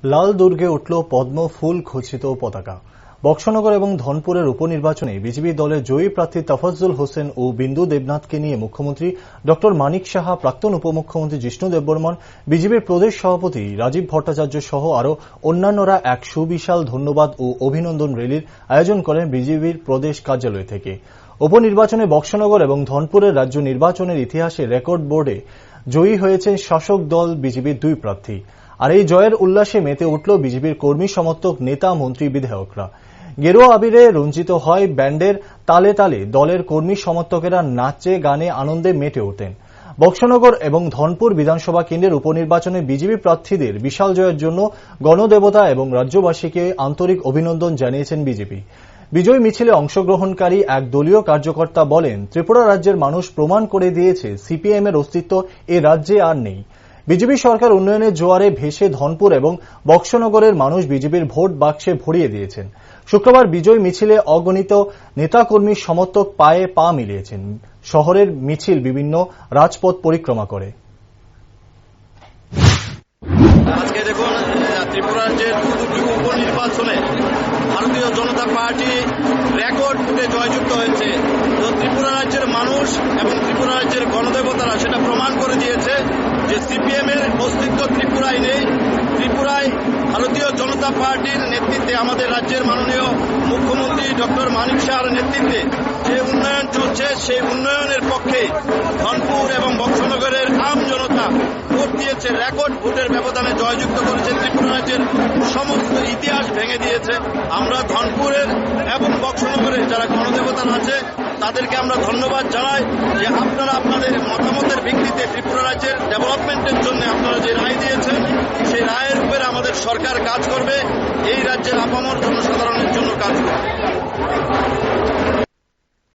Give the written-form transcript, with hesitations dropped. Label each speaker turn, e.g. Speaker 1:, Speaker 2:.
Speaker 1: লাল দুর্গে উঠল পদ্ম ফুল খচিত পতাকা। বক্সনগর এবং ধনপুরের উপনির্বাচনে বিজেপি দলের জয়ী প্রার্থী তফাজ্জল হোসেন ও বিন্দু দেবনাথকে নিয়ে মুখ্যমন্ত্রী ড মানিক সাহা, প্রাক্তন উপমুখ্যমন্ত্রী জিষ্ণু দেববর্মন, বিজেপির প্রদেশ সভাপতি রাজীব ভট্টাচার্য সহ আরও অন্যান্যরা এক সুবিশাল ধন্যবাদ ও অভিনন্দন র্যালির আয়োজন করেন বিজেপির প্রদেশ কার্যালয় থেকে। উপনির্বাচনে বক্সনগর এবং ধনপুরের রাজ্য নির্বাচনের ইতিহাসে রেকর্ড বোর্ডে জয়ী হয়েছেন শাসক দল বিজেপির দুই প্রার্থী। আর এই জয়ের উল্লাসে মেতে উঠল বিজেপির কর্মী সমর্থক, নেতা, মন্ত্রী, বিধায়করা। গেরুয়া আবিরে রঞ্জিত হয় ব্যান্ডের তালে তালে দলের কর্মী সমর্থকেরা নাচে গানে আনন্দে মেতে ওঠেন। বক্সনগর এবং ধনপুর বিধানসভা কেন্দ্রের উপনির্বাচনে বিজেপি প্রার্থীদের বিশাল জয়ের জন্য গণদেবতা এবং রাজ্যবাসীকে আন্তরিক অভিনন্দন জানিয়েছেন বিজেপি। বিজয় মিছিলে অংশগ্রহণকারী এক দলীয় কার্যকর্তা বলেন, ত্রিপুরা রাজ্যের মানুষ প্রমাণ করে দিয়েছে সিপিএম এর অস্তিত্ব এ রাজ্যে আর নেই। বিজেপি সরকার উন্নয়নের জোয়ারে ভেসে ধনপুর এবং বক্সনগরের মানুষ বিজেপির ভোট বাক্সে ভরিয়ে দিয়েছেন। শুক্রবার বিজয় মিছিলে অগণিত নেতাকর্মী সমর্থক পায়ে পা মিলিয়েছেন। শহরের মিছিল বিভিন্ন রাজপথ পরিক্রমা করে।
Speaker 2: আজকে দেখুন, ত্রিপুরা রাজ্যের উপনির্বাচনে ভারতীয় জনতা পার্টি রেকর্ড ভোটে জয়যুক্ত হয়েছে। তো ত্রিপুরা রাজ্যের মানুষ এবং ত্রিপুরা রাজ্যের গণদেবতারা সেটা প্রমাণ করে দিয়েছে যে সিপিএম এর অস্তিত্ব ত্রিপুরায় নেই। ত্রিপুরায় ভারতীয় জনতা পার্টির নেতৃত্বে আমাদের রাজ্যের মাননীয় মুখ্যমন্ত্রী ডক্টর মানিক সাহার নেতৃত্বে যে উন্নয়ন চলছে, সেই উন্নয়নের পক্ষে ধনপুর এবং বক্সনগরের আম জনতা ভোট দিয়েছে। রেকর্ড ভোটের ব্যবধানে জয়যুক্ত করেছে। ত্রিপুরা রাজ্যের সমস্ত ইতিহাস ভেঙে দিয়েছে। আমরা ধনপুরের এবং বক্সনগরের যারা গণদেবতারা আছে তাদেরকে আমরা ধন্যবাদ জানাই যে আপনারা আপনাদের মতামতের ভিত্তিতে ত্রিপুরা রাজ্যের ডেভেলপমেন্টের জন্য আপনারা যে রায় দিয়েছেন, সেই রায়ের উপরে আমাদের সরকার কাজ করবে, এই রাজ্যের আপামর জনসাধারণের জন্য কাজ করবে।